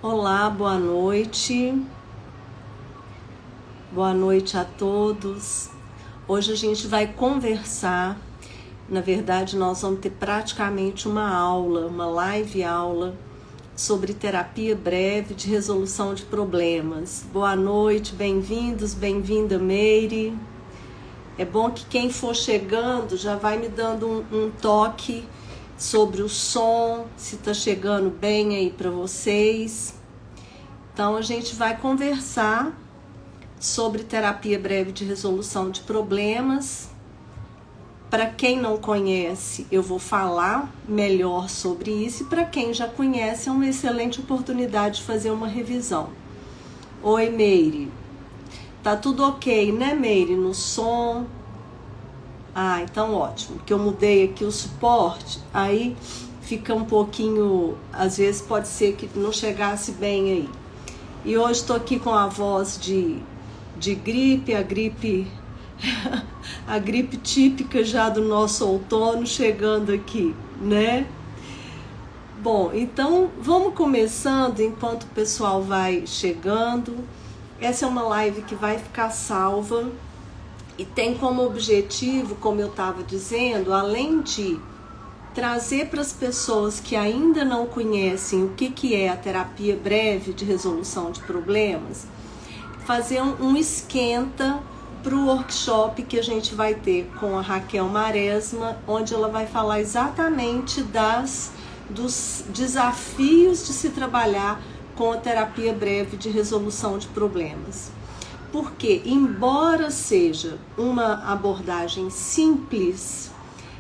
Olá, boa noite. Boa noite a todos. Hoje a gente vai conversar. Na verdade, nós vamos ter praticamente uma aula, uma live aula sobre terapia breve de resolução de problemas. Boa noite, bem-vindos, bem-vinda, Meire. É bom que quem for chegando já vai me dando um toque sobre o som, se está chegando bem aí para vocês. Então a gente vai conversar sobre terapia breve de resolução de problemas. Para quem não conhece, eu vou falar melhor sobre isso, e para quem já conhece, é uma excelente oportunidade de fazer uma revisão. Oi, Meire. Tá tudo ok, né, Meire? No som? Ah, então ótimo, porque eu mudei aqui o suporte, aí fica um pouquinho, às vezes pode ser que não chegasse bem aí. E hoje estou aqui com a voz de gripe, a gripe a gripe típica já do nosso outono chegando aqui, né? Bom, então vamos começando enquanto o pessoal vai chegando. Essa é uma live que vai ficar salva e tem como objetivo, como eu estava dizendo, além de trazer para as pessoas que ainda não conhecem o que é a terapia breve de resolução de problemas, fazer um esquenta para o workshop que a gente vai ter com a Raquel Maresma, onde ela vai falar exatamente dos desafios de se trabalhar com a terapia breve de resolução de problemas. Porque, embora seja uma abordagem simples,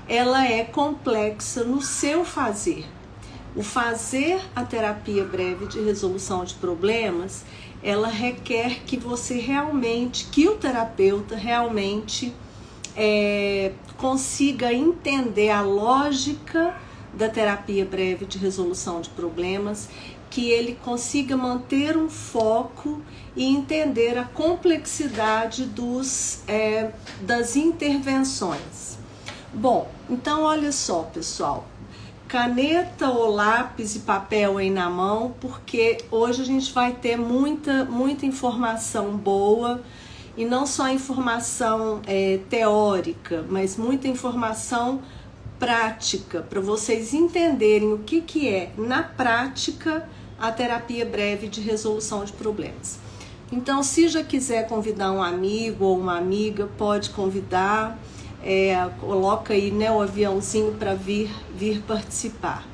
ela é complexa no seu fazer. O fazer a terapia breve de resolução de problemas, ela requer que você realmente, que o terapeuta realmente consiga entender a lógica da terapia breve de resolução de problemas, que ele consiga manter um foco e entender a complexidade das intervenções. Bom, então olha só, pessoal, caneta ou lápis e papel aí na mão, porque hoje a gente vai ter muita informação boa, e não só informação teórica, mas muita informação prática, para vocês entenderem o que é, na prática, a terapia breve de resolução de problemas. Então, se já quiser convidar um amigo ou uma amiga, pode convidar, coloca aí, né, o aviãozinho para vir participar.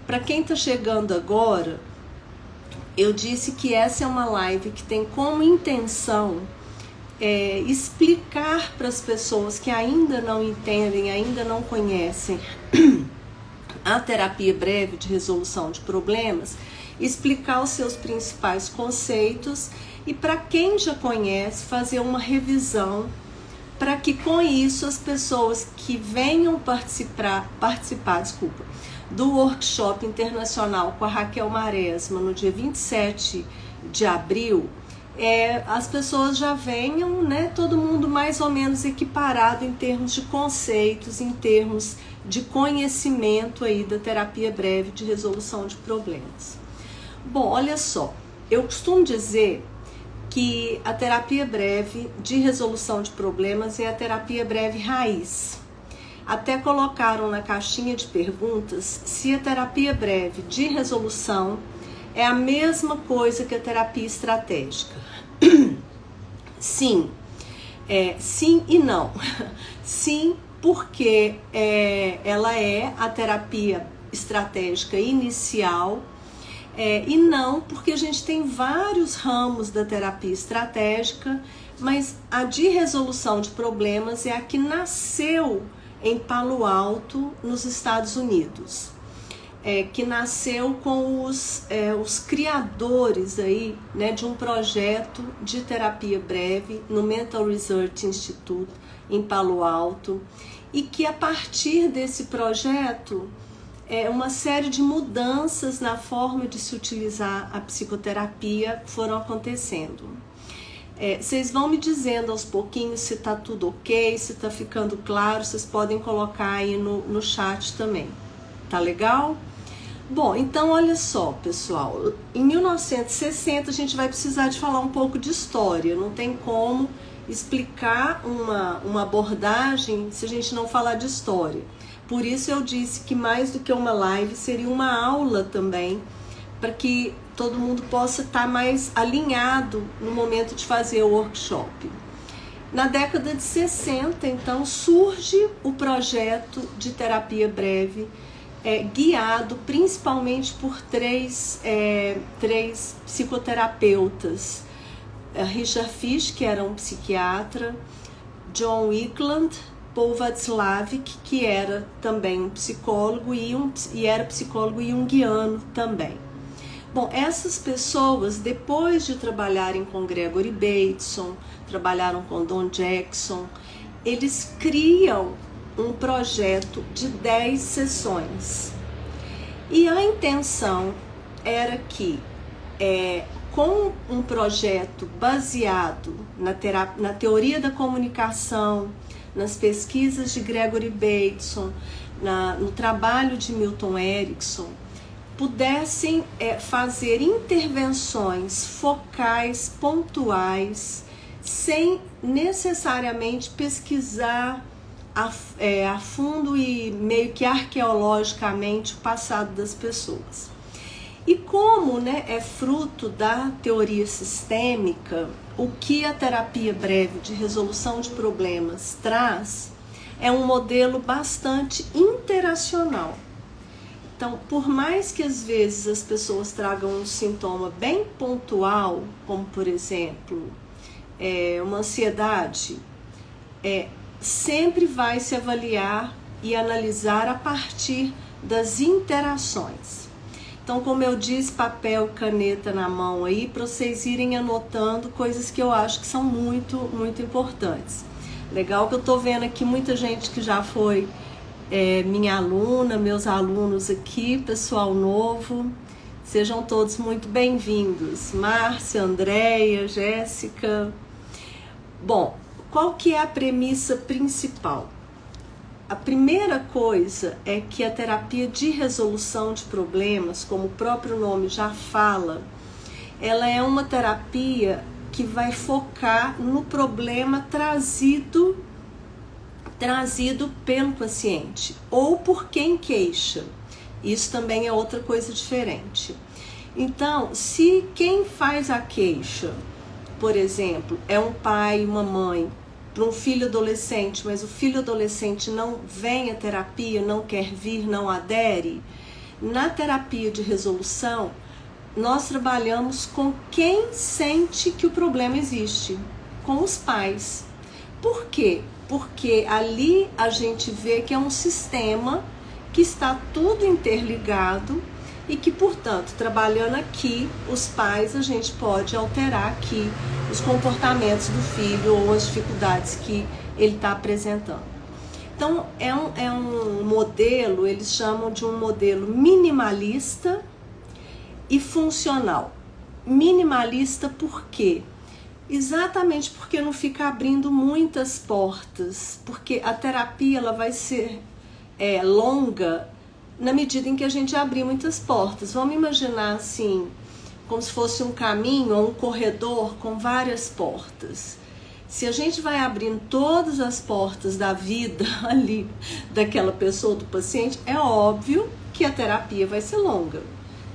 Para quem está chegando agora, eu disse que essa é uma live que tem como intenção explicar para as pessoas que ainda não entendem, ainda não conhecem a terapia breve de resolução de problemas, explicar os seus principais conceitos, e para quem já conhece, fazer uma revisão, para que com isso as pessoas que venham participar do workshop internacional com a Raquel Maresma no dia 27 de abril, as pessoas já venham, né, todo mundo mais ou menos equiparado em termos de conceitos, em termos de conhecimento aí da terapia breve de resolução de problemas. Bom, olha só, eu costumo dizer que a terapia breve de resolução de problemas é a terapia breve raiz. Até colocaram na caixinha de perguntas se a terapia breve de resolução é a mesma coisa que a terapia estratégica. Sim, sim e não. Sim, porque ela é a terapia estratégica inicial, e não porque a gente tem vários ramos da terapia estratégica, mas a de resolução de problemas é a que nasceu em Palo Alto, nos Estados Unidos, que nasceu com os criadores aí, né, de um projeto de terapia breve no Mental Research Institute em Palo Alto, e que a partir desse projeto uma série de mudanças na forma de se utilizar a psicoterapia foram acontecendo. Vocês vão me dizendo aos pouquinhos se está tudo ok, se está ficando claro, vocês podem colocar aí no chat também. Tá legal? Bom, então olha só, pessoal, em 1960 a gente vai precisar de falar um pouco de história, não tem como explicar uma abordagem se a gente não falar de história. Por isso eu disse que mais do que uma live seria uma aula também, para que todo mundo possa estar mais alinhado no momento de fazer o workshop. Na década de 60, então, surge o projeto de terapia breve, guiado principalmente por três psicoterapeutas. Richard Fish, que era um psiquiatra, John Wickland, Paul Václavic, que era também um psicólogo e era psicólogo junguiano também. Bom, essas pessoas, depois de trabalharem com Gregory Bateson, trabalharam com Don Jackson, eles criam um projeto de 10 sessões. E a intenção era que, com um projeto baseado na teoria da comunicação, nas pesquisas de Gregory Bateson, no trabalho de Milton Erickson, pudessem fazer intervenções focais, pontuais, sem necessariamente pesquisar a fundo e meio que arqueologicamente o passado das pessoas. E como é fruto da teoria sistêmica, o que a terapia breve de resolução de problemas traz é um modelo bastante interacional. Então, por mais que às vezes as pessoas tragam um sintoma bem pontual, como por exemplo, uma ansiedade, sempre vai se avaliar e analisar a partir das interações. Então, como eu disse, papel e caneta na mão aí, para vocês irem anotando coisas que eu acho que são muito, muito importantes. Legal que eu tô vendo aqui muita gente que já foi minha aluna, meus alunos aqui, pessoal novo. Sejam todos muito bem-vindos. Márcia, Andréia, Jéssica. Bom, qual que é a premissa principal? A primeira coisa é que a terapia de resolução de problemas, como o próprio nome já fala, ela é uma terapia que vai focar no problema trazido pelo paciente ou por quem queixa. Isso também é outra coisa diferente. Então, se quem faz a queixa, por exemplo, é um pai e uma mãe para um filho adolescente, mas o filho adolescente não vem à terapia, não quer vir, não adere, na terapia de resolução, nós trabalhamos com quem sente que o problema existe, com os pais. Por quê? Porque ali a gente vê que é um sistema que está tudo interligado e que, portanto, trabalhando aqui, os pais, a gente pode alterar aqui os comportamentos do filho ou as dificuldades que ele está apresentando. Então, é um modelo, eles chamam de um modelo minimalista e funcional. Minimalista por quê? Exatamente porque não fica abrindo muitas portas, porque a terapia ela vai ser longa na medida em que a gente abrir muitas portas. Vamos imaginar assim, como se fosse um caminho ou um corredor com várias portas. Se a gente vai abrindo todas as portas da vida ali daquela pessoa, do paciente, é óbvio que a terapia vai ser longa,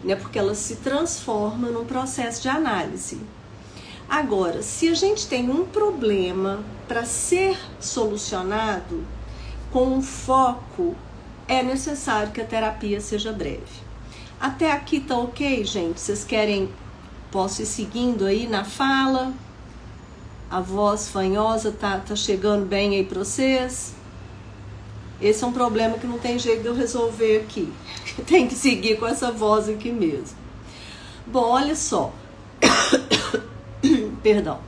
né? Porque ela se transforma num processo de análise. Agora, se a gente tem um problema para ser solucionado com um foco, é necessário que a terapia seja breve. Até aqui tá ok, gente? Vocês querem, posso ir seguindo aí na fala? A voz fanhosa tá chegando bem aí para vocês? Esse é um problema que não tem jeito de eu resolver aqui. Tem que seguir com essa voz aqui mesmo. Bom, olha só. Perdão.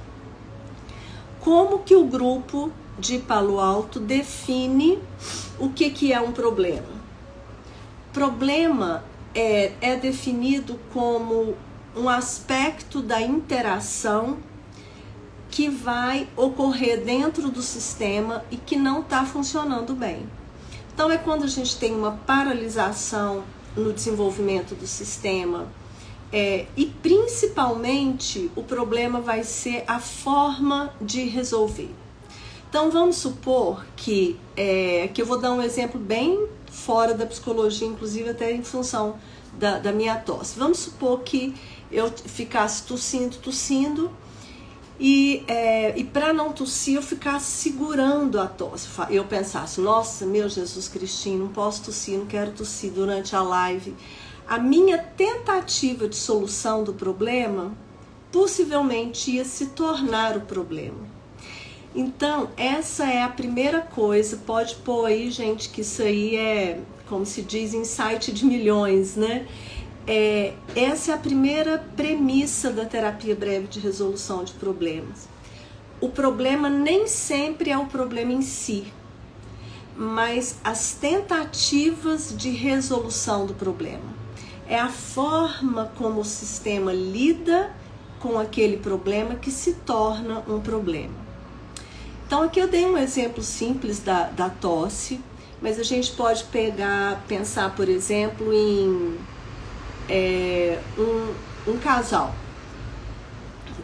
Como que o grupo de Palo Alto define o que é um problema? Problema é definido como um aspecto da interação que vai ocorrer dentro do sistema e que não está funcionando bem. Então é quando a gente tem uma paralisação no desenvolvimento do sistema. E principalmente o problema vai ser a forma de resolver. Então vamos supor que eu vou dar um exemplo bem fora da psicologia, inclusive até em função da minha tosse. Vamos supor que eu ficasse tossindo e para não tossir eu ficasse segurando a tosse. Eu pensasse, nossa, meu Jesus Cristinho, não posso tossir, não quero tossir durante a live. A minha tentativa de solução do problema possivelmente ia se tornar o problema. Então, essa é a primeira coisa. Pode pôr aí, gente, que isso aí é, como se diz, insight de milhões, né? Essa é a primeira premissa da terapia breve de resolução de problemas. O problema nem sempre é o problema em si, mas as tentativas de resolução do problema. É a forma como o sistema lida com aquele problema que se torna um problema. Então aqui eu dei um exemplo simples da tosse, mas a gente pode pensar, por exemplo, em um casal,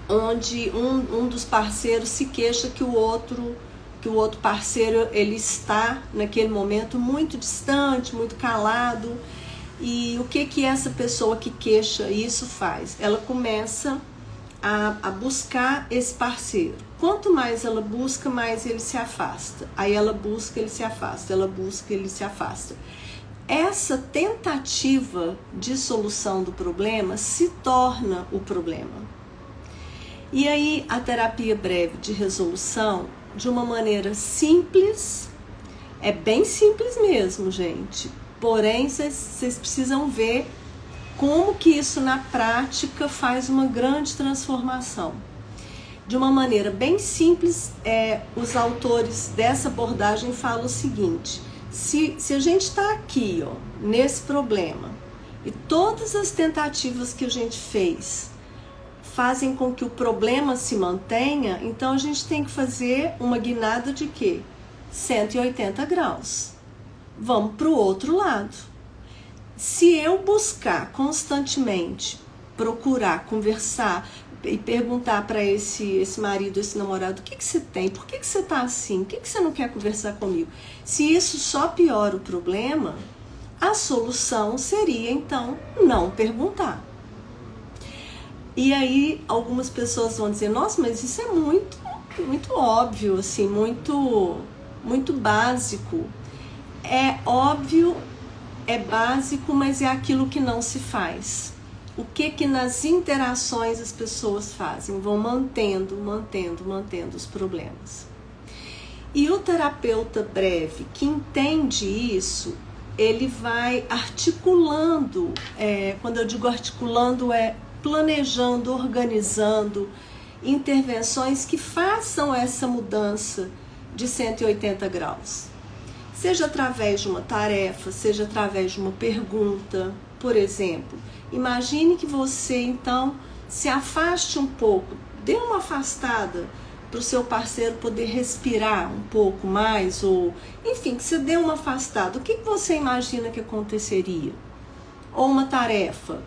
onde um dos parceiros se queixa que o outro parceiro ele está naquele momento muito distante, muito calado. E o que essa pessoa que queixa isso faz? Ela começa a buscar esse parceiro. Quanto mais ela busca, mais ele se afasta. Aí ela busca, ele se afasta. Ela busca, ele se afasta. Essa tentativa de solução do problema se torna o problema. E aí a terapia breve de resolução, de uma maneira simples, é bem simples mesmo, gente. Porém, vocês precisam ver como que isso na prática faz uma grande transformação. De uma maneira bem simples, os autores dessa abordagem falam o seguinte: se a gente está aqui, nesse problema, e todas as tentativas que a gente fez fazem com que o problema se mantenha, então a gente tem que fazer uma guinada de quê? 180 graus. Vamos para o outro lado. Se eu buscar constantemente, procurar, conversar e perguntar para esse marido, esse namorado, o que você tem? Por que você está assim? Por que você não quer conversar comigo? Se isso só piora o problema, a solução seria, então, não perguntar. E aí, algumas pessoas vão dizer, nossa, mas isso é muito, muito óbvio, assim, muito, muito básico. É óbvio, é básico, mas é aquilo que não se faz. O que nas interações as pessoas fazem? Vão mantendo os problemas. E o terapeuta breve que entende isso, ele vai articulando, quando eu digo articulando, planejando, organizando intervenções que façam essa mudança de 180 graus. Seja através de uma tarefa, seja através de uma pergunta. Por exemplo, imagine que você então se afaste um pouco, dê uma afastada para o seu parceiro poder respirar um pouco mais, ou enfim, que você dê uma afastada. O que você imagina que aconteceria? Ou uma tarefa.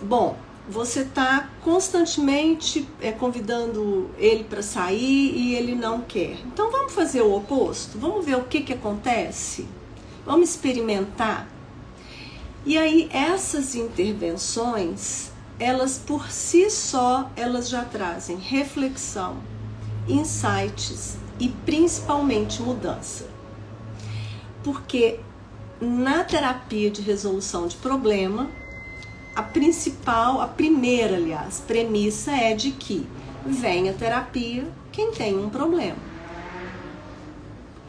Bom, você está constantemente convidando ele para sair e ele não quer. Então vamos fazer o oposto? Vamos ver o que acontece? Vamos experimentar? E aí essas intervenções, elas por si só, elas já trazem reflexão, insights e principalmente mudança. Porque na terapia de resolução de problema, a primeira premissa é de que vem a terapia quem tem um problema.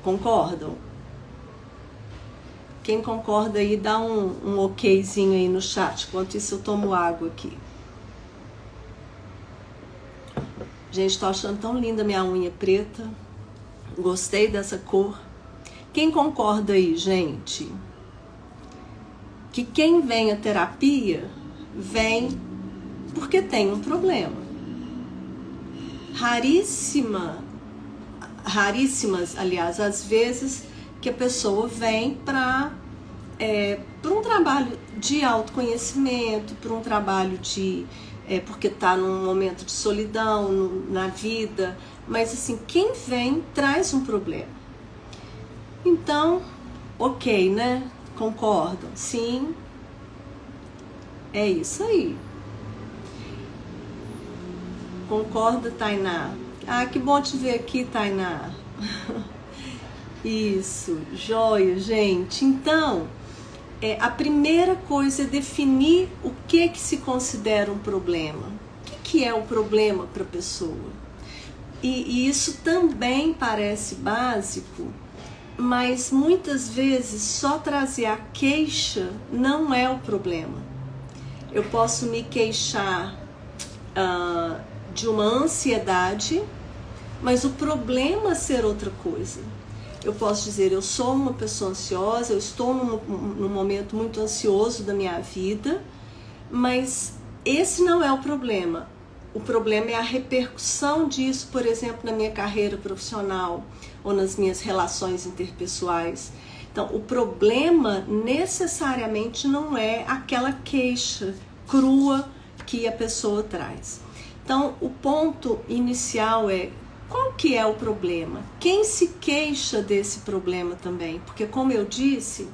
Concordam? Quem concorda aí, dá um okzinho aí no chat. Enquanto isso eu tomo água aqui. Gente, tô achando tão linda minha unha preta. Gostei dessa cor. Quem concorda aí, gente? Que quem vem à terapia, vem porque tem um problema. Raríssimas, aliás, as vezes que a pessoa vem para por um trabalho de autoconhecimento, por um trabalho porque está num momento de solidão na vida, mas assim, quem vem traz um problema. Então, ok, né? Concordam? Sim, é isso aí. Concorda, Tainá? Ah, que bom te ver aqui, Tainá. Isso, joia, gente. Então, a primeira coisa é definir o que se considera um problema. O que é o problema para a pessoa? E isso também parece básico, mas muitas vezes só trazer a queixa não é o problema. Eu posso me queixar de uma ansiedade, mas o problema ser outra coisa. Eu posso dizer, eu sou uma pessoa ansiosa, eu estou num momento muito ansioso da minha vida, mas esse não é o problema. O problema é a repercussão disso, por exemplo, na minha carreira profissional ou nas minhas relações interpessoais. Então, o problema necessariamente não é aquela queixa crua que a pessoa traz. Então, o ponto inicial é: qual que é o problema? Quem se queixa desse problema também? Porque, como eu disse,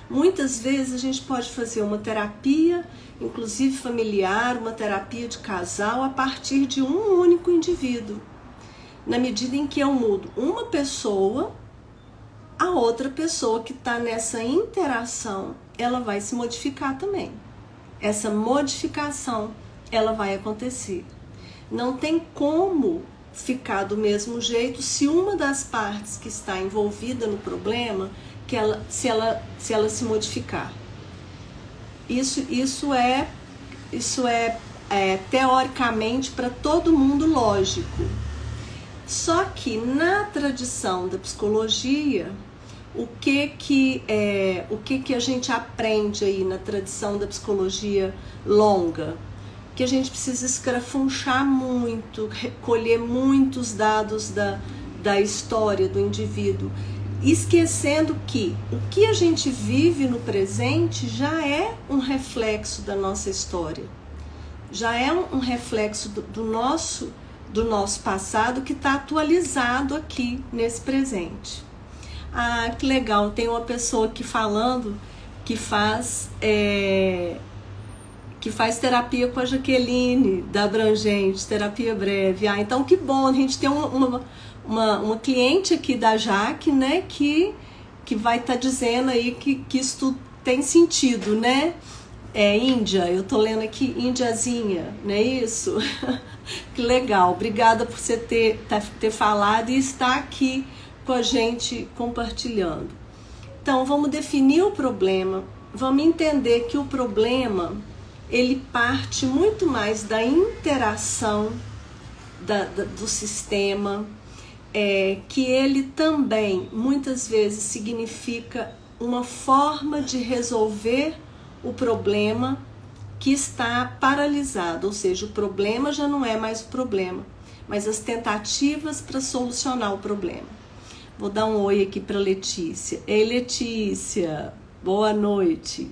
muitas vezes a gente pode fazer uma terapia, inclusive familiar, uma terapia de casal, a partir de um único indivíduo. Na medida em que eu mudo uma pessoa, a outra pessoa que está nessa interação, ela vai se modificar também. Essa modificação, ela vai acontecer. Não tem como ficar do mesmo jeito se uma das partes que está envolvida no problema, se ela se modificar. Isso é teoricamente para todo mundo lógico. Só que na tradição da psicologia, o que a gente aprende aí na tradição da psicologia longa? Que a gente precisa escrafunchar muito, recolher muitos dados da história do indivíduo, esquecendo que o que a gente vive no presente já é um reflexo da nossa história, já é um reflexo do nosso passado que está atualizado aqui nesse presente. Ah, que legal, tem uma pessoa aqui falando que faz terapia com a Jaqueline, da Abrangente, terapia breve. Ah, então que bom, a gente tem uma cliente aqui da Jaque, né, que vai estar dizendo aí que isso tudo tem sentido, né? Índia, eu tô lendo aqui, Índiazinha, não é isso? Que legal, obrigada por você ter falado e estar aqui com a gente compartilhando. Então, vamos definir o problema, vamos entender que o problema, ele parte muito mais da interação do sistema, que ele também, muitas vezes, significa uma forma de resolver o problema que está paralisado, ou seja, o problema já não é mais o problema, mas as tentativas para solucionar o problema. Vou dar um oi aqui para Letícia. Ei, Letícia, boa noite.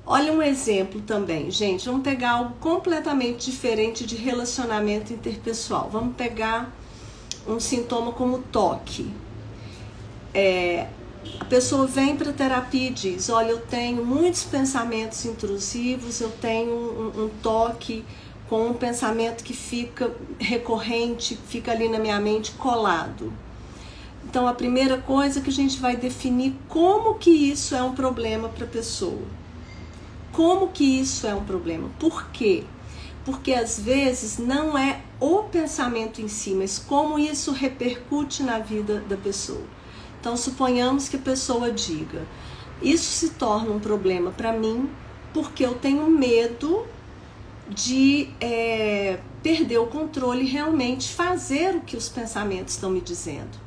Olha um exemplo também, gente. Vamos pegar algo completamente diferente de relacionamento interpessoal. Vamos pegar um sintoma como toque. A pessoa vem para a terapia e diz: olha, eu tenho muitos pensamentos intrusivos, eu tenho um toque com um pensamento que fica recorrente, fica ali na minha mente colado. Então, a primeira coisa que a gente vai definir como que isso é um problema para a pessoa. Como que isso é um problema? Por quê? Porque às vezes não é o pensamento em si, mas como isso repercute na vida da pessoa. Então, suponhamos que a pessoa diga: isso se torna um problema para mim porque eu tenho medo de perder o controle e realmente fazer o que os pensamentos estão me dizendo.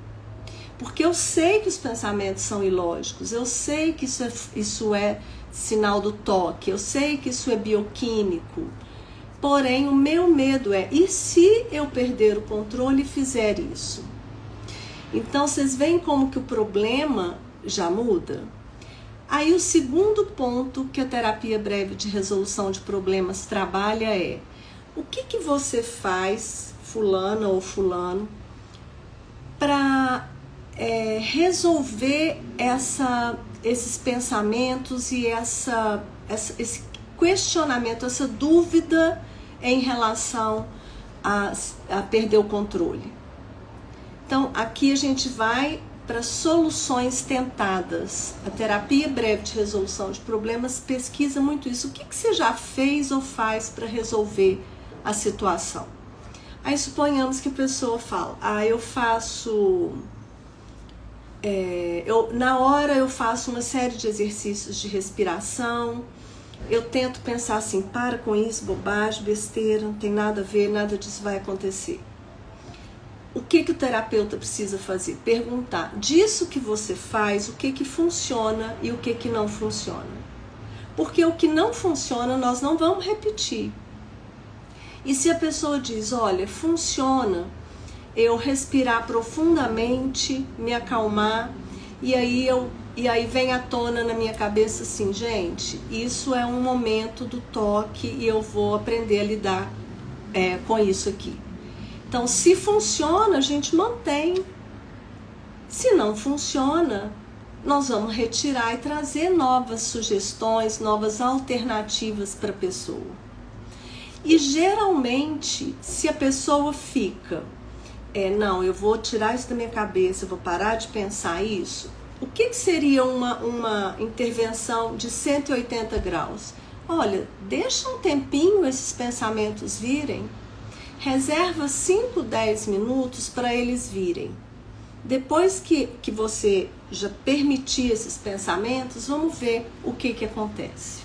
Porque eu sei que os pensamentos são ilógicos, eu sei que isso é sinal do toque, eu sei que isso é bioquímico. Porém, o meu medo é: e se eu perder o controle e fizer isso? Então, vocês veem como que o problema já muda? Aí o segundo ponto que a terapia breve de resolução de problemas trabalha é: o que você faz, fulana ou fulano, para resolver esses pensamentos e esse questionamento, essa dúvida em relação a perder o controle. Então, aqui a gente vai para soluções tentadas. A terapia breve de resolução de problemas pesquisa muito isso. O que você já fez ou faz para resolver a situação? Aí suponhamos que a pessoa fala: eu faço... na hora eu faço uma série de exercícios de respiração, eu tento pensar assim: para com isso, bobagem, besteira, não tem nada a ver, nada disso vai acontecer. O que o terapeuta precisa fazer? Perguntar: disso que você faz, o que funciona e o que não funciona? Porque o que não funciona nós não vamos repetir. E se a pessoa diz: olha, funciona eu respirar profundamente, me acalmar, e aí vem à tona na minha cabeça assim: gente, isso é um momento do toque e eu vou aprender a lidar com isso aqui. Então, se funciona, a gente mantém. Se não funciona, nós vamos retirar e trazer novas sugestões, novas alternativas para a pessoa. E geralmente, se a pessoa fica, não, eu vou tirar isso da minha cabeça, eu vou parar de pensar isso, o que seria uma intervenção de 180 graus? Olha, deixa um tempinho esses pensamentos virem, reserva 5, 10 minutos para eles virem. Depois que você já permitir esses pensamentos, vamos ver o que acontece.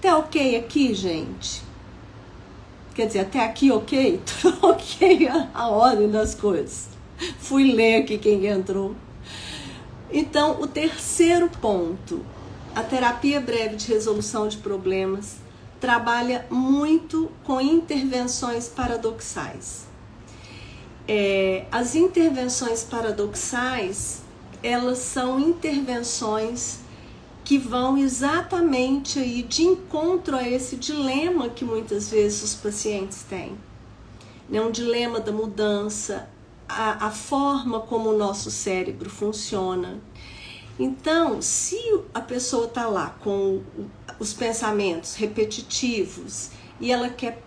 Tá ok aqui, gente? Quer dizer, até aqui ok? Ok a ordem das coisas. Fui ler aqui quem entrou. Então, o terceiro ponto, a terapia breve de resolução de problemas trabalha muito com intervenções paradoxais. As intervenções paradoxais, elas são intervenções que vão exatamente aí de encontro a esse dilema que muitas vezes os pacientes têm. Um dilema da mudança, a forma como o nosso cérebro funciona. Então, se a pessoa está lá com os pensamentos repetitivos e ela quer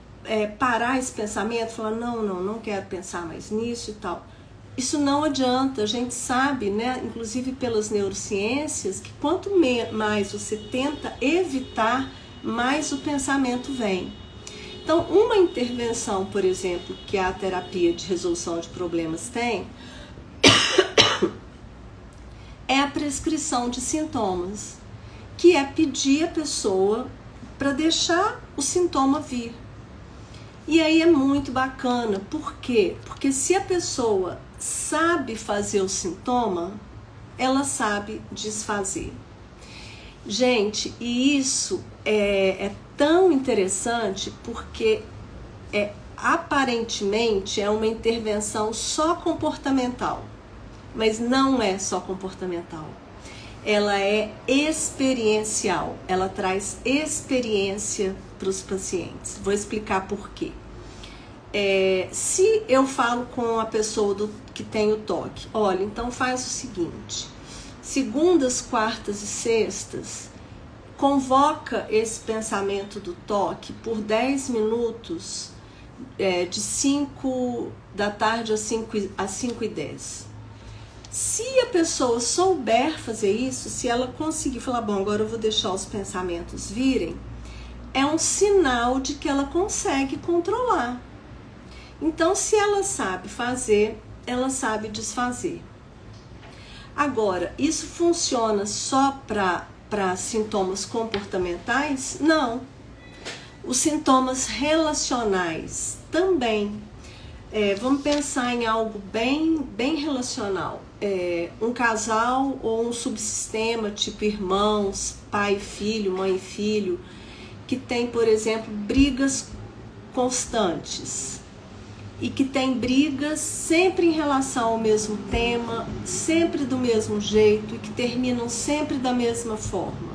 parar esse pensamento, falar: não quero pensar mais nisso e tal, isso não adianta. A gente sabe, né, inclusive pelas neurociências, que quanto mais você tenta evitar, mais o pensamento vem. Então, uma intervenção, por exemplo, que a terapia de resolução de problemas tem, é a prescrição de sintomas, que é pedir a pessoa para deixar o sintoma vir. E aí é muito bacana. Por quê? Porque se a pessoa sabe fazer o sintoma, ela sabe desfazer. Gente, e isso é tão interessante porque aparentemente é uma intervenção só comportamental. Mas não é só comportamental, ela é experiencial, ela traz experiência para os pacientes. Vou explicar por quê. Se eu falo com a pessoa que tem o toque: olha, então faz o seguinte, segundas, quartas e sextas, convoca esse pensamento do toque por 10 minutos, de 5 da tarde às 5h10. Se a pessoa souber fazer isso, se ela conseguir falar: bom, agora eu vou deixar os pensamentos virem, é um sinal de que ela consegue controlar. Então, se ela sabe fazer, ela sabe desfazer. Agora, isso funciona só para sintomas comportamentais? Não. Os sintomas relacionais também. Vamos pensar em algo bem relacional. Um casal ou um subsistema, tipo irmãos, pai e filho, mãe e filho, que tem, por exemplo, brigas constantes. e que tem brigas sempre em relação ao mesmo tema, sempre do mesmo jeito e que terminam sempre da mesma forma.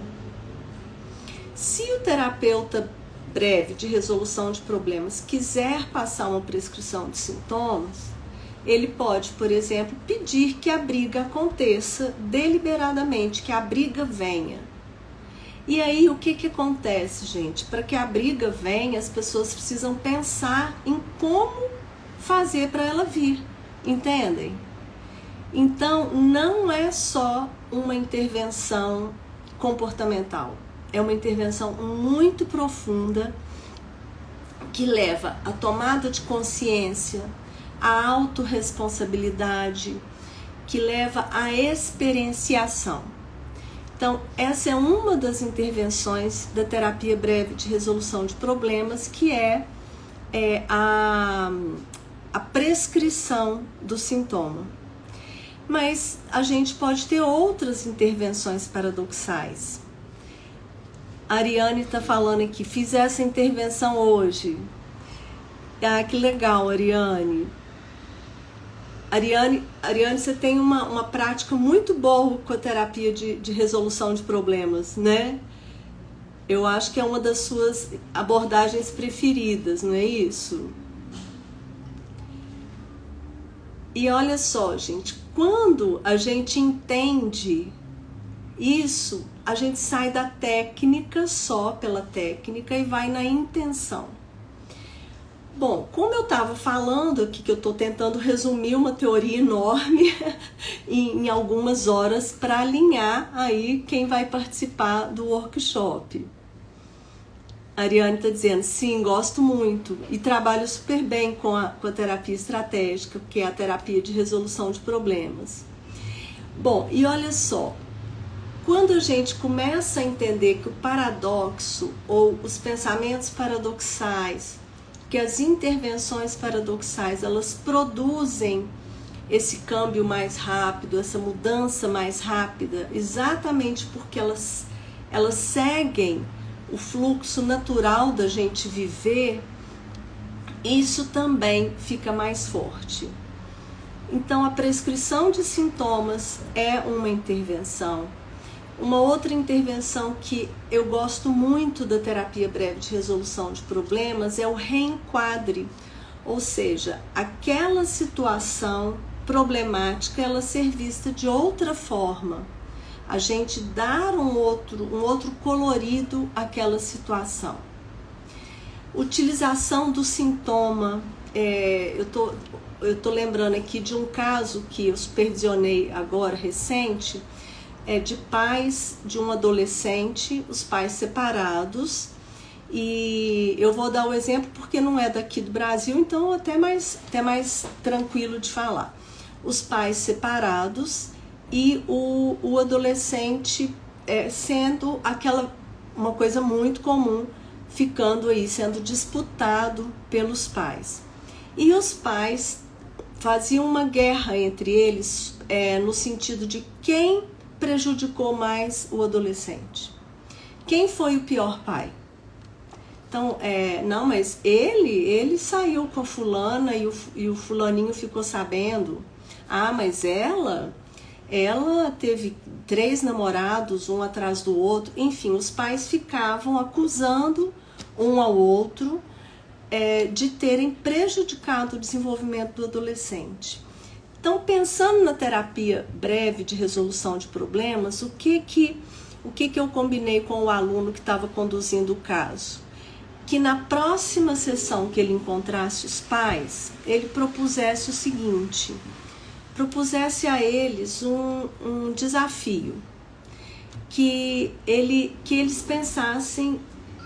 Se o terapeuta breve de resolução de problemas quiser passar uma prescrição de sintomas, ele pode, por exemplo, pedir que a briga aconteça deliberadamente, que a briga venha. E aí o que acontece, gente? Para que a briga venha, as pessoas precisam pensar em como fazer para ela vir, entendem? Então não é só uma intervenção comportamental, é uma intervenção muito profunda que leva à tomada de consciência, à autorresponsabilidade, que leva à experienciação. Então, essa é uma das intervenções da terapia breve de resolução de problemas, que é a prescrição do sintoma. Mas a gente pode ter outras intervenções paradoxais. A Ariane está falando aqui, fiz essa intervenção hoje. Ah, que legal, Ariane. Ariane, você tem uma prática muito boa com a terapia de resolução de problemas, né? Eu acho que é uma das suas abordagens preferidas, não é isso? E olha só, gente, quando a gente entende isso, a gente sai da técnica só pela técnica e vai na intenção. Bom, como eu estava falando aqui, que eu estou tentando resumir uma teoria enorme em algumas horas para alinhar aí quem vai participar do workshop. A Ariane está dizendo, sim, gosto muito e trabalho super bem com a terapia estratégica, que é a terapia de resolução de problemas. Bom, e olha só, quando a gente começa a entender que o paradoxo ou os pensamentos paradoxais, que as intervenções paradoxais, elas produzem esse câmbio mais rápido, essa mudança mais rápida, exatamente porque elas seguem o fluxo natural da gente viver, isso também fica mais forte. Então, a prescrição de sintomas é uma intervenção. Uma outra intervenção que eu gosto muito da terapia breve de resolução de problemas é o reenquadre, ou seja, aquela situação problemática ela ser vista de outra forma, a gente dar um outro colorido àquela situação. Utilização do sintoma, eu tô lembrando aqui de um caso que eu supervisionei agora, recente, de pais de um adolescente, os pais separados, e eu vou dar o exemplo porque não é daqui do Brasil, então até mais tranquilo de falar. Os pais separados e o adolescente sendo uma coisa muito comum, ficando aí, sendo disputado pelos pais. E os pais faziam uma guerra entre eles, no sentido de quem prejudicou mais o adolescente. Quem foi o pior pai? Então, não, mas ele saiu com a fulana e o fulaninho ficou sabendo. Ah, mas ela teve 3 namorados, um atrás do outro. Enfim, os pais ficavam acusando um ao outro de terem prejudicado o desenvolvimento do adolescente. Então, pensando na terapia breve de resolução de problemas, o que eu combinei com o aluno que estava conduzindo o caso? Que na próxima sessão que ele encontrasse os pais, ele propusesse o seguinte, propusesse a eles um desafio, que eles pensassem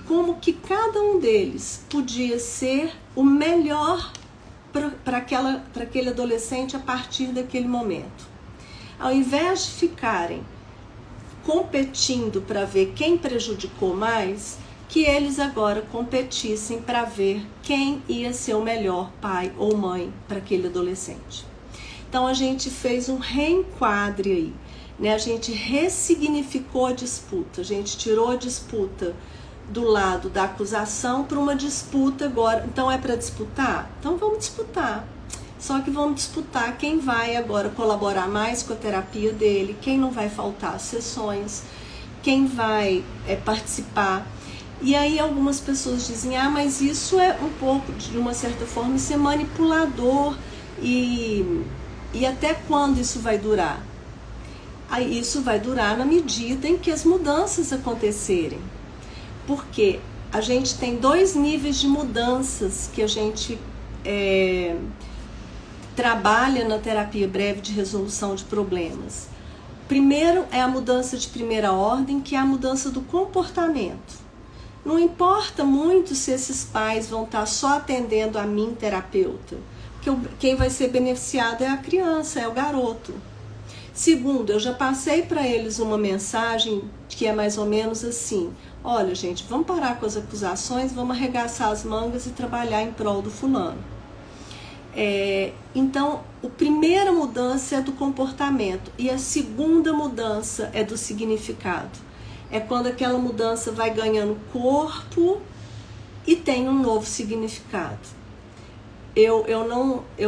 como que cada um deles podia ser o melhor para aquele adolescente a partir daquele momento. Ao invés de ficarem competindo para ver quem prejudicou mais, que eles agora competissem para ver quem ia ser o melhor pai ou mãe para aquele adolescente. Então a gente fez um reenquadre aí, né? A gente ressignificou a disputa, a gente tirou a disputa do lado da acusação para uma disputa agora. Então é para disputar? Então vamos disputar. Só que vamos disputar quem vai agora colaborar mais com a terapia dele, quem não vai faltar às sessões, quem vai participar. E aí algumas pessoas dizem, mas isso é um pouco, de uma certa forma, isso é manipulador e até quando isso vai durar? Aí isso vai durar na medida em que as mudanças acontecerem. Porque a gente tem 2 níveis de mudanças que a gente trabalha na terapia breve de resolução de problemas. Primeiro é a mudança de primeira ordem, que é a mudança do comportamento. Não importa muito se esses pais vão estar só atendendo a mim, terapeuta, porque quem vai ser beneficiado é a criança, é o garoto. Segundo, eu já passei para eles uma mensagem que é mais ou menos assim: olha, gente, vamos parar com as acusações, vamos arregaçar as mangas e trabalhar em prol do fulano. Então, a primeira mudança é do comportamento e a segunda mudança é do significado. É quando aquela mudança vai ganhando corpo e tem um novo significado. Eu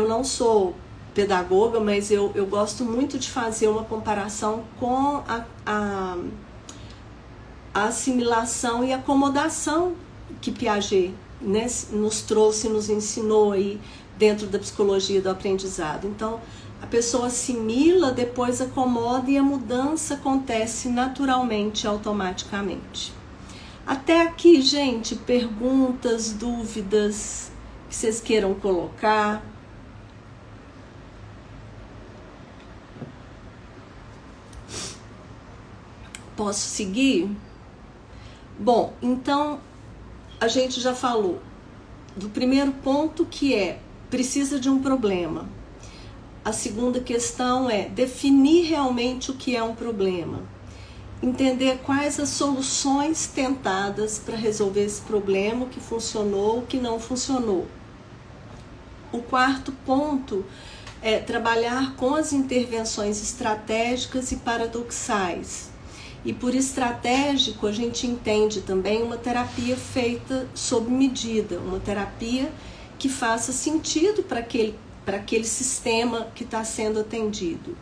não sou pedagoga, mas eu gosto muito de fazer uma comparação com a assimilação e acomodação que Piaget, né, nos trouxe, nos ensinou aí dentro da psicologia do aprendizado. Então, a pessoa assimila, depois acomoda e a mudança acontece naturalmente, automaticamente. Até aqui, gente, perguntas, dúvidas que vocês queiram colocar? Posso seguir? Bom, então a gente já falou do primeiro ponto, que é precisa de um problema. A segunda questão é definir realmente o que é um problema. Entender quais as soluções tentadas para resolver esse problema, o que funcionou, o que não funcionou. O quarto ponto é trabalhar com as intervenções estratégicas e paradoxais. E por estratégico a gente entende também uma terapia feita sob medida, uma terapia que faça sentido para aquele sistema que está sendo atendido.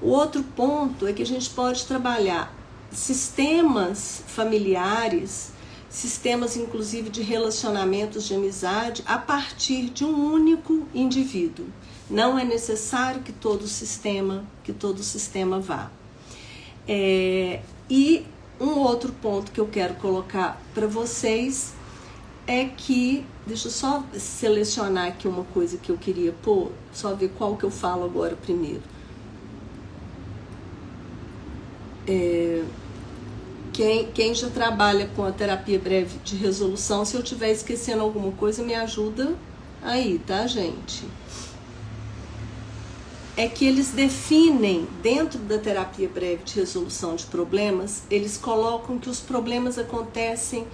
O outro ponto é que a gente pode trabalhar sistemas familiares, sistemas inclusive de relacionamentos de amizade, a partir de um único indivíduo. Não é necessário que todo sistema vá. E um outro ponto que eu quero colocar para vocês é que, deixa eu só selecionar aqui uma coisa que eu queria pôr, só ver qual que eu falo agora primeiro. Quem já trabalha com a terapia breve de resolução, se eu estiver esquecendo alguma coisa, me ajuda aí, tá, gente? É que eles definem, dentro da terapia breve de resolução de problemas, eles colocam que os problemas acontecem,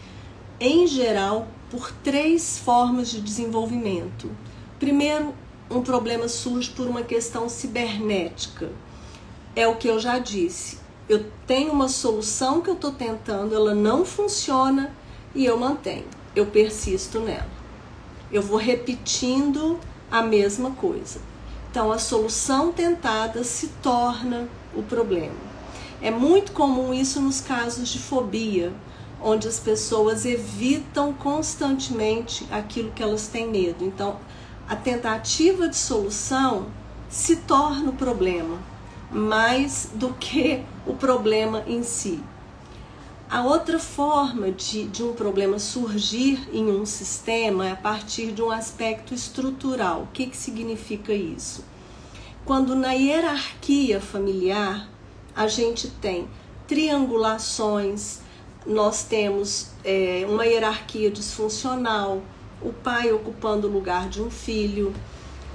em geral, por 3 formas de desenvolvimento. Primeiro, um problema surge por uma questão cibernética. É o que eu já disse. Eu tenho uma solução que eu estou tentando, ela não funciona e eu mantenho. Eu persisto nela. Eu vou repetindo a mesma coisa. Então, a solução tentada se torna o problema. É muito comum isso nos casos de fobia, onde as pessoas evitam constantemente aquilo que elas têm medo. Então, a tentativa de solução se torna o problema, mais do que o problema em si. A outra forma de um problema surgir em um sistema é a partir de um aspecto estrutural. O que significa isso? Quando na hierarquia familiar a gente tem triangulações, nós temos uma hierarquia disfuncional, o pai ocupando o lugar de um filho,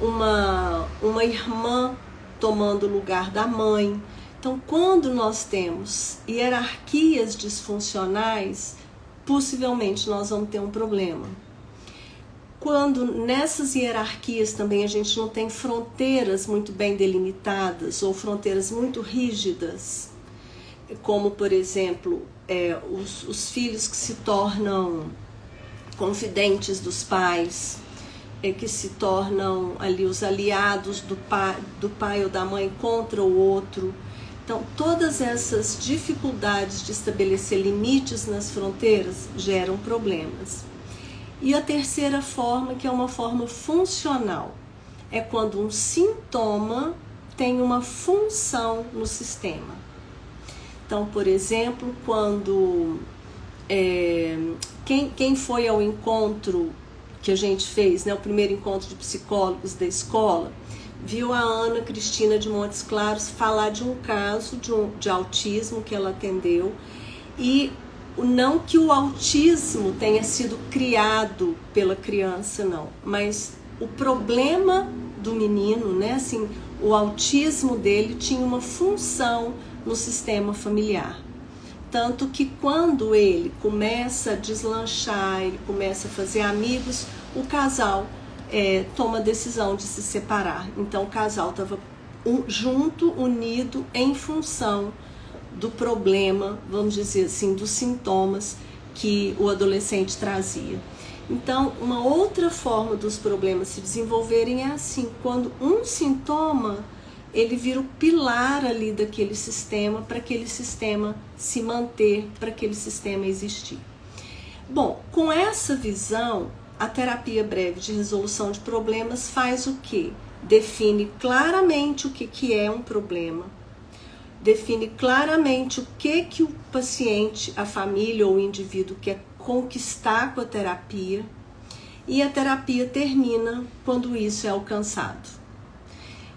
uma irmã tomando o lugar da mãe. Então, quando nós temos hierarquias disfuncionais, possivelmente nós vamos ter um problema. Quando nessas hierarquias também a gente não tem fronteiras muito bem delimitadas ou fronteiras muito rígidas, como por exemplo, os filhos que se tornam confidentes dos pais, que se tornam ali os aliados do pai ou da mãe contra o outro. Então, todas essas dificuldades de estabelecer limites nas fronteiras geram problemas. E a terceira forma, que é uma forma funcional, é quando um sintoma tem uma função no sistema. Então, por exemplo, quando quem foi ao encontro que a gente fez, né, o primeiro encontro de psicólogos da escola, viu a Ana Cristina de Montes Claros falar de um caso de autismo que ela atendeu, e não que o autismo tenha sido criado pela criança, não, mas o problema do menino, né, assim, o autismo dele tinha uma função no sistema familiar. Tanto que quando ele começa a deslanchar, ele começa a fazer amigos, o casal toma a decisão de se separar. Então o casal estava junto, unido, em função do problema, vamos dizer assim, dos sintomas que o adolescente trazia. Então, uma outra forma dos problemas se desenvolverem é assim, quando um sintoma, ele vira o pilar ali daquele sistema, para aquele sistema se manter, para aquele sistema existir. Bom, com essa visão, a terapia breve de resolução de problemas faz o quê? Define claramente o que é um problema, define claramente o que o paciente, a família ou o indivíduo quer conquistar com a terapia, e a terapia termina quando isso é alcançado.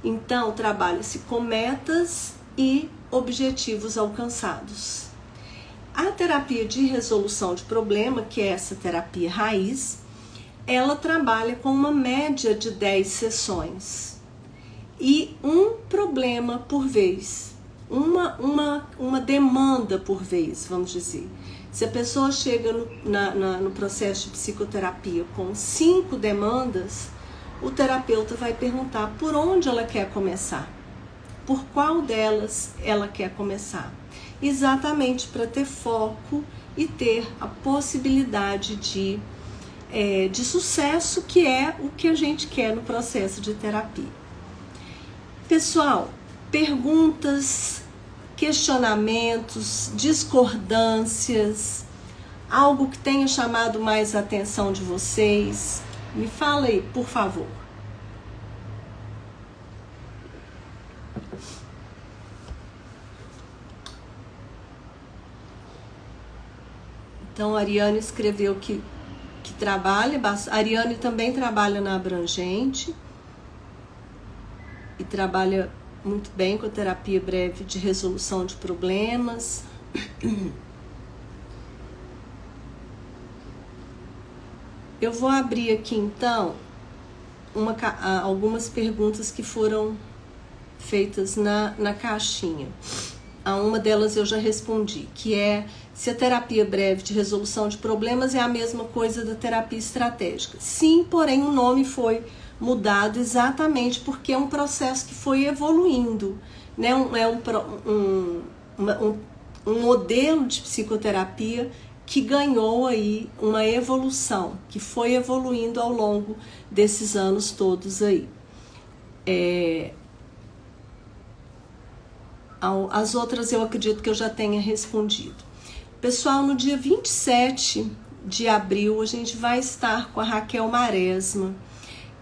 Então, trabalha-se com metas e objetivos alcançados. A terapia de resolução de problema, que é essa terapia raiz, ela trabalha com uma média de 10 sessões e um problema por vez, uma demanda por vez, vamos dizer. Se a pessoa chega no processo de psicoterapia com 5 demandas, o terapeuta vai perguntar por onde ela quer começar, por qual delas ela quer começar, exatamente para ter foco e ter a possibilidade de sucesso, que é o que a gente quer no processo de terapia. Pessoal, perguntas, questionamentos, discordâncias, algo que tenha chamado mais a atenção de vocês? Me fala aí, por favor. Então, a Ariane escreveu que trabalha, a Ariane também trabalha na Abrangente e trabalha muito bem com a terapia breve de resolução de problemas. Eu vou abrir aqui então algumas perguntas que foram feitas na caixinha. A uma delas eu já respondi, que é se a terapia breve de resolução de problemas é a mesma coisa da terapia estratégica. Sim, porém o nome foi mudado exatamente porque é um processo que foi evoluindo, né? Um modelo de psicoterapia que ganhou aí uma evolução, que foi evoluindo ao longo desses anos todos aí. As outras eu acredito que eu já tenha respondido. Pessoal, no dia 27 de abril a gente vai estar com a Raquel Maresma,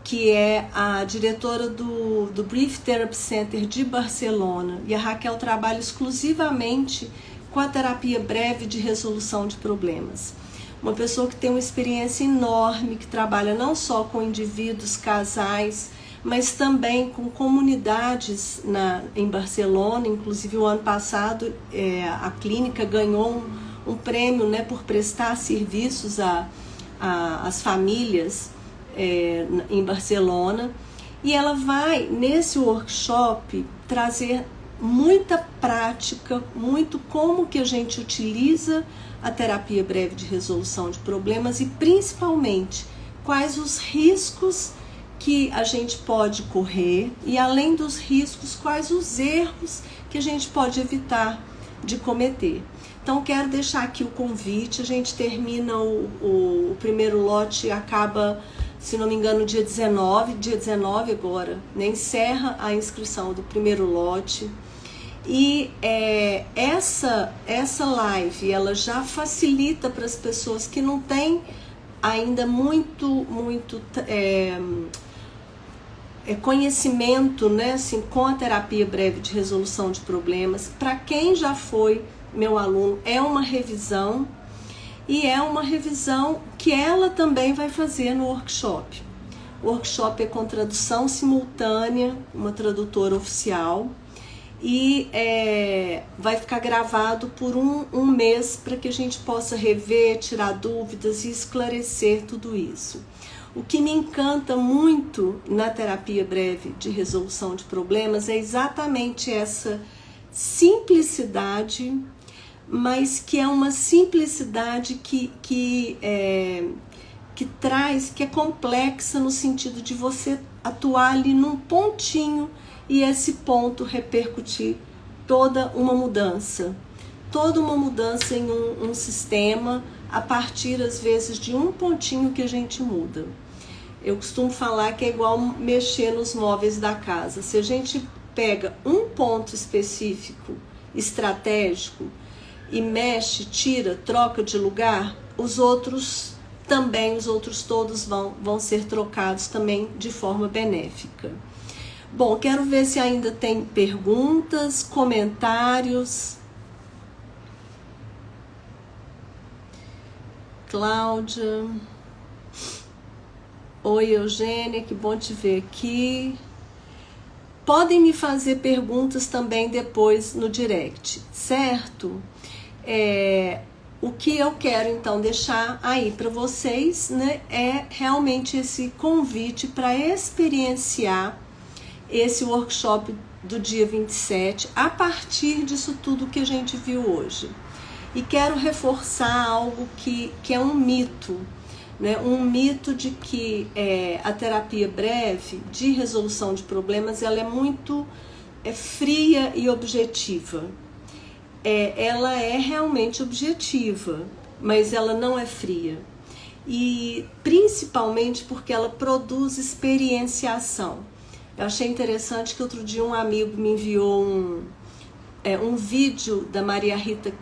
que é a diretora do Brief Therapy Center de Barcelona, e a Raquel trabalha exclusivamente com a terapia breve de resolução de problemas. Uma pessoa que tem uma experiência enorme, que trabalha não só com indivíduos, casais, mas também com comunidades em Barcelona. Inclusive o ano passado a clínica ganhou um prêmio, né, por prestar serviços às famílias em Barcelona, e ela vai nesse workshop trazer muita prática, muito como que a gente utiliza a terapia breve de resolução de problemas e principalmente quais os riscos que a gente pode correr e, além dos riscos, quais os erros que a gente pode evitar de cometer. Então quero deixar aqui o convite, a gente termina o primeiro lote, acaba, se não me engano, dia 19 agora, né? Encerra a inscrição do primeiro lote. E essa live, ela já facilita para as pessoas que não têm ainda muito conhecimento, né, assim, com a terapia breve de resolução de problemas. Para quem já foi meu aluno, é uma revisão, e é uma revisão que ela também vai fazer no workshop. O workshop é com tradução simultânea, uma tradutora oficial, e vai ficar gravado por um mês para que a gente possa rever, tirar dúvidas e esclarecer tudo isso. O que me encanta muito na terapia breve de resolução de problemas é exatamente essa simplicidade, mas que é uma simplicidade que traz, que é complexa no sentido de você atuar ali num pontinho e esse ponto repercutir toda uma mudança em um sistema, a partir às vezes de um pontinho que a gente muda. Eu costumo falar que é igual mexer nos móveis da casa. Se a gente pega um ponto específico, estratégico, e mexe, tira, troca de lugar, os outros todos vão ser trocados também de forma benéfica. Bom, quero ver se ainda tem perguntas, comentários. Cláudia. Oi, Eugênia, que bom te ver aqui. Podem me fazer perguntas também depois no direct, certo? O que eu quero então deixar aí para vocês, né, é realmente esse convite para experienciar esse workshop do dia 27 a partir disso tudo que a gente viu hoje. E quero reforçar algo que é um mito, né? Um mito de que a terapia breve de resolução de problemas ela é muito fria e objetiva. Ela é realmente objetiva, mas ela não é fria. E principalmente porque ela produz experienciação. Eu achei interessante que outro dia um amigo me enviou um vídeo da Maria Rita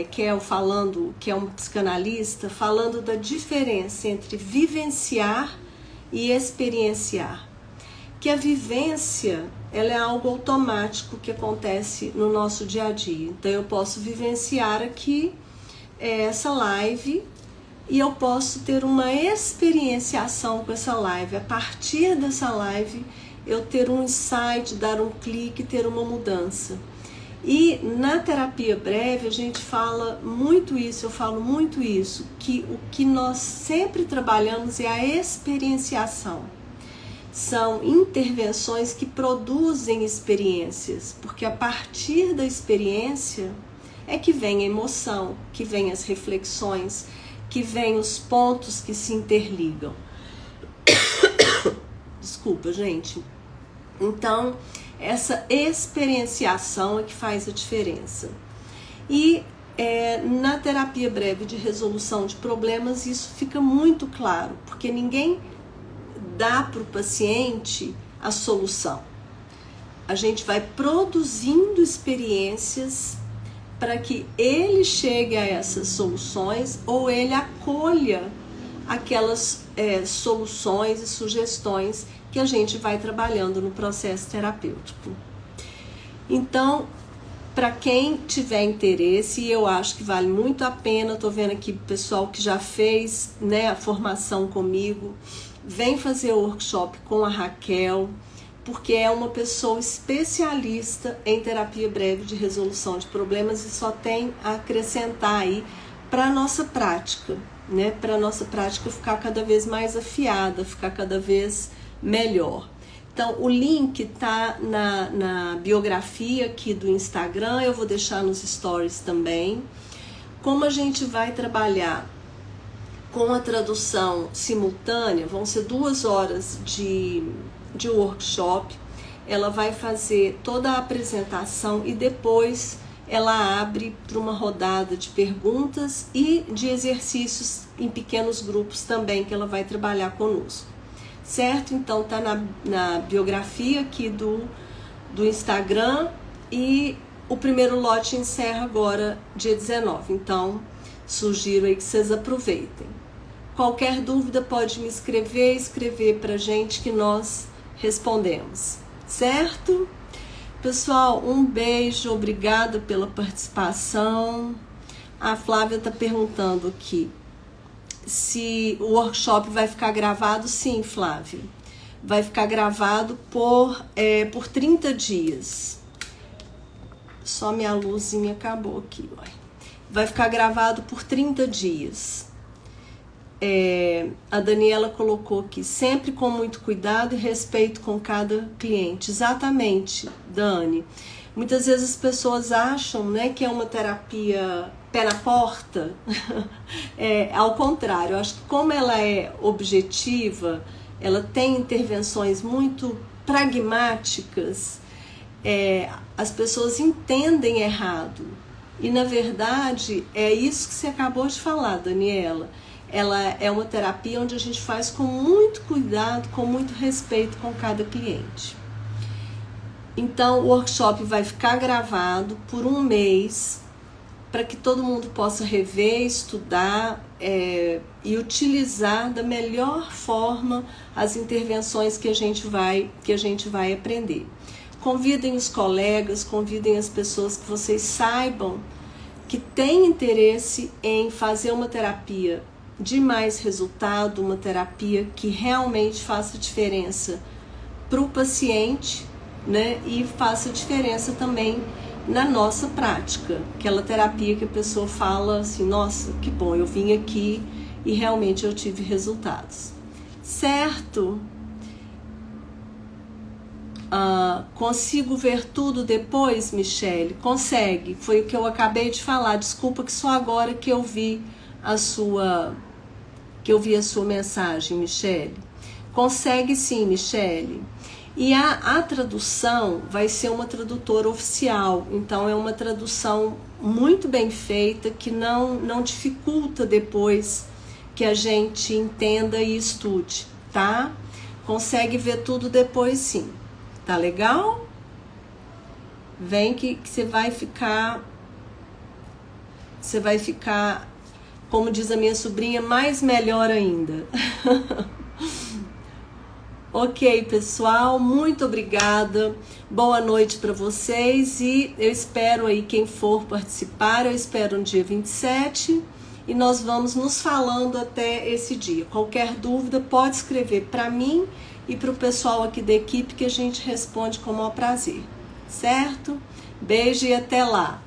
Kell falando, que é uma psicanalista, falando da diferença entre vivenciar e experienciar. Que a vivência, ela é algo automático que acontece no nosso dia a dia. Então eu posso vivenciar aqui essa live e eu posso ter uma experienciação com essa live. A partir dessa live eu ter um insight, dar um clique, ter uma mudança. E na terapia breve a gente fala muito isso, eu falo muito isso, que o que nós sempre trabalhamos é a experienciação. São intervenções que produzem experiências, porque a partir da experiência é que vem a emoção, que vem as reflexões, que vem os pontos que se interligam. Desculpa, gente. Então, essa experienciação é que faz a diferença. E na terapia breve de resolução de problemas isso fica muito claro, porque ninguém dá para o paciente a solução. A gente vai produzindo experiências para que ele chegue a essas soluções ou ele acolha aquelas soluções e sugestões que a gente vai trabalhando no processo terapêutico. Então, para quem tiver interesse, e eu acho que vale muito a pena, estou vendo aqui o pessoal que já fez, né, a formação comigo, vem fazer o workshop com a Raquel, porque é uma pessoa especialista em terapia breve de resolução de problemas e só tem a acrescentar aí para a nossa prática, né, para a nossa prática ficar cada vez mais afiada, ficar cada vez melhor. Então, o link tá na biografia aqui do Instagram, eu vou deixar nos stories também. Como a gente vai trabalhar com a tradução simultânea, vão ser 2 horas de workshop, ela vai fazer toda a apresentação e depois ela abre para uma rodada de perguntas e de exercícios em pequenos grupos também que ela vai trabalhar conosco, certo? Então tá na biografia aqui do Instagram, e o primeiro lote encerra agora dia 19, então sugiro aí que vocês aproveitem. Qualquer dúvida pode me escrever pra gente que nós respondemos, certo? Pessoal, um beijo, obrigada pela participação. A Flávia está perguntando aqui se o workshop vai ficar gravado. Sim, Flávia, vai ficar gravado por 30 dias. Só minha luzinha acabou aqui, ó. Vai ficar gravado por 30 dias. A Daniela colocou aqui, sempre com muito cuidado e respeito com cada cliente. Exatamente, Dani. Muitas vezes as pessoas acham, né, que é uma terapia pé na porta. Ao contrário, eu acho que como ela é objetiva, ela tem intervenções muito pragmáticas, as pessoas entendem errado. E na verdade é isso que você acabou de falar, Daniela. Ela é uma terapia onde a gente faz com muito cuidado, com muito respeito com cada cliente. Então, o workshop vai ficar gravado por um mês, para que todo mundo possa rever, estudar e utilizar da melhor forma as intervenções que a gente vai aprender. Convidem os colegas, convidem as pessoas que vocês saibam que têm interesse em fazer uma terapia de mais resultado, uma terapia que realmente faça diferença para o paciente, né? E faça diferença também na nossa prática. Aquela terapia que a pessoa fala assim, nossa, que bom, eu vim aqui e realmente eu tive resultados. Certo? Consigo ver tudo depois, Michele? Consegue, foi o que eu acabei de falar. Desculpa que só agora que eu vi a sua mensagem, Michele. Consegue sim, Michele. E a tradução vai ser uma tradutora oficial, então é uma tradução muito bem feita, que não dificulta depois que a gente entenda e estude, tá? Consegue ver tudo depois sim. Tá legal? Vem que você vai ficar, como diz a minha sobrinha, mais melhor ainda. Ok, pessoal, muito obrigada. Boa noite para vocês e eu espero aí quem for participar, eu espero no dia 27 e nós vamos nos falando até esse dia. Qualquer dúvida pode escrever para mim e para o pessoal aqui da equipe que a gente responde com o maior prazer, certo? Beijo e até lá!